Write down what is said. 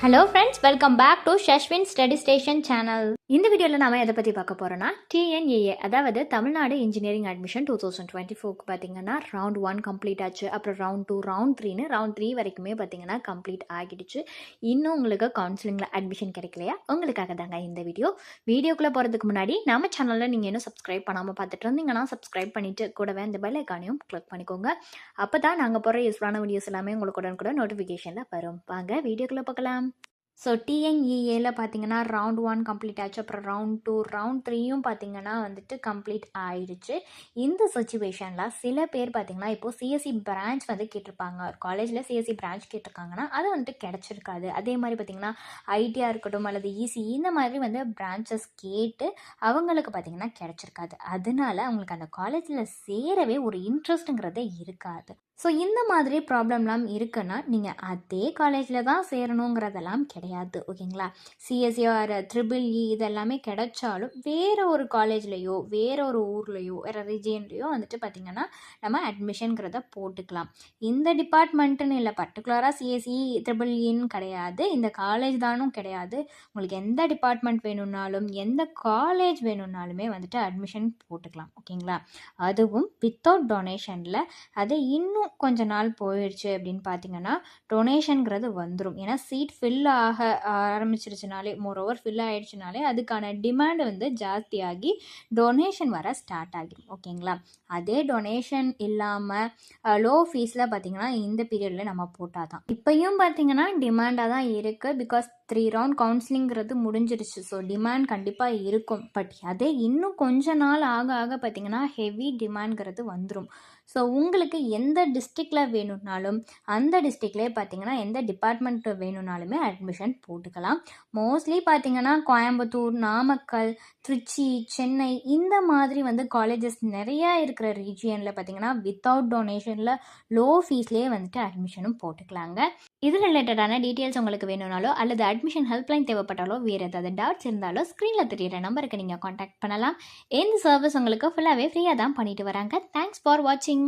Hello friends, welcome back to Shashwin study station channel. இந்த வீடியோவில் நாம எதை பற்றி பார்க்க போகிறோன்னா டிஎன்ஏஏ, அதாவது தமிழ்நாடு இன்ஜினியரிங் அட்மிஷன் 2024க்கு பார்த்தீங்கன்னா ரவுண்ட் 1 கம்ப்ளீட் ஆச்சு. அப்புறம் ரவுண்ட் 2, ரவுண்ட் 3ன்னு ரவுண்ட் 3 வரைக்குமே பார்த்தீங்கன்னா கம்ப்ளீட் ஆகிடுச்சு. இன்னும் உங்களுக்கு கவுன்சிலிங்கில் அட்மிஷன் கிடைக்கலையா? உங்களுக்காக தாங்க இந்த வீடியோக்குள்ளே போகிறதுக்கு முன்னாடி நம்ம சேனலில் நீங்கள் இன்னும் சப்ஸ்கிரைப் பண்ணாமல் பார்த்துட்டு இருந்தீங்கன்னா சப்ஸ்கிரைப் பண்ணிவிட்டு கூடவே அந்த பெல் ஐக்கானையும் கிளிக் பண்ணிக்கோங்க. அப்போ தான் நாங்கள் போகிற யூஸ்ஃபுல்லான வீடியோஸ் எல்லாமே உங்களுக்கு உடனுக்குடன் நோட்டிஃபிகேஷனில் வரும். வாங்க வீடியோக்குள்ளே பார்க்கலாம். ஸோ டிஎன்இஏல பார்த்தீங்கன்னா ரவுண்ட் 1 கம்ப்ளீட் ஆச்சு. அப்புறம் ரவுண்ட் 2, ரவுண்ட் 3யும் பார்த்தீங்கன்னா வந்துட்டு கம்ப்ளீட் ஆயிடுச்சு. இந்த சுச்சுவேஷனில் சில பேர் பார்த்தீங்கன்னா இப்போது சிஎஸ்சி பிரான்ச் வந்து கேட்டிருப்பாங்க. ஒரு காலேஜில் சிஎஸ்சி பிரான்ச் கேட்டிருக்காங்கன்னா அது வந்துட்டு கிடச்சிருக்காது. அதே மாதிரி பார்த்தீங்கன்னா ஐடியாக இருக்கட்டும் அல்லது இசி இந்த மாதிரி வந்து பிரான்ச்சஸ் கேட்டு அவங்களுக்கு பார்த்தீங்கன்னா கிடச்சிருக்காது. அதனால அவங்களுக்கு அந்த காலேஜில் சேரவே ஒரு இன்ட்ரெஸ்ட்டுங்கிறதே இருக்காது. ஸோ இந்த மாதிரி ப்ராப்ளம்லாம் இருக்குன்னா நீங்கள் அதே காலேஜில் தான் சேரணுங்கிறதெல்லாம் கிடையாது. ஓகேங்களா? சிஎஸ்சியோ ட்ரிபிள்இ இதெல்லாமே கிடைச்சாலும் வேறு ஒரு காலேஜ்லேயோ வேற ஒரு ஊர்லேயோ வேறு ரிஜியன்லேயோ வந்துட்டு பார்த்திங்கன்னா நம்ம அட்மிஷனுங்கிறத போட்டுக்கலாம். இந்த டிபார்ட்மெண்ட்டுன்னு இல்லை, பர்டிகுலராக சிஎஸ்சி ட்ரிபிள்இன்னு கிடையாது, இந்த காலேஜ் தானும் கிடையாது. உங்களுக்கு எந்த டிபார்ட்மெண்ட் வேணும்னாலும் எந்த காலேஜ் வேணும்னாலுமே வந்துட்டு அட்மிஷன் போட்டுக்கலாம். ஓகேங்களா? அதுவும் வித்தவுட் டொனேஷனில். அது இன்னும் கொஞ்ச நாள் போயிடுச்சு அப்படின்னு பார்த்தீங்கன்னா டொனேஷனுங்கிறது வந்துடும். ஏன்னா சீட் ஃபில் ஆரம்பிச்சிருச்சுனாலே, மோரோவர் ஃபில் ஆகிடுச்சுனாலே அதுக்கான டிமாண்ட் வந்து ஜாஸ்தியாகி டொனேஷன் வர ஸ்டார்ட் ஆகிடும். ஓகேங்களா? அதே டொனேஷன் இல்லாமல் லோ ஃபீஸில் பார்த்தீங்கன்னா இந்த பீரியடில் நம்ம போட்டால் தான் இப்போயும் பார்த்தீங்கன்னா டிமாண்டாக தான் இருக்குது. பிகாஸ் 3 ரவுண்ட் கவுன்சிலிங்கிறது முடிஞ்சிருச்சு. ஸோ டிமாண்ட் கண்டிப்பாக இருக்கும். பட் அதே இன்னும் கொஞ்ச நாள் ஆக ஆக பார்த்தீங்கன்னா ஹெவி டிமாண்ட்ங்கிறது வந்துடும். ஸோ உங்களுக்கு எந்த டிஸ்ட்ரிக்டில் வேணும்னாலும் அந்த டிஸ்ட்ரிக்ட்லேயே பார்த்தீங்கன்னா எந்த டிபார்ட்மெண்ட் வேணும்னாலுமே அட்மிஷன் போட்டுக்கலாம். மோஸ்ட்லி பார்த்தீங்கன்னா கோயம்புத்தூர், நாமக்கல், திருச்சி, சென்னை இந்த மாதிரி வந்து காலேஜஸ் நிறையா இருக்கிற ரீஜியனில் பார்த்தீங்கன்னா வித்தவுட் டொனேஷனில் லோ ஃபீஸ்லேயே வந்துட்டு அட்மிஷனும் போட்டுக்கலாங்க. இது ரிலேட்டடான டீட்டெயில்ஸ் உங்களுக்கு வேணும்னாலோ அல்லது அட்மிஷன் ஹெல்ப்லைன் தேவைப்பட்டாலோ வேறு ஏதாவது டவுட்ஸ் இருந்தாலோ ஸ்க்ரீனில் தெரியிற நம்பருக்கு நீங்கள் காண்டாக்ட் பண்ணலாம். இந்த சர்வீஸ் உங்களுக்கு ஃபுல்லாகவே ஃப்ரீயாக தான் பண்ணிட்டு வராங்க. தேங்க்ஸ் ஃபார் வாட்சிங்.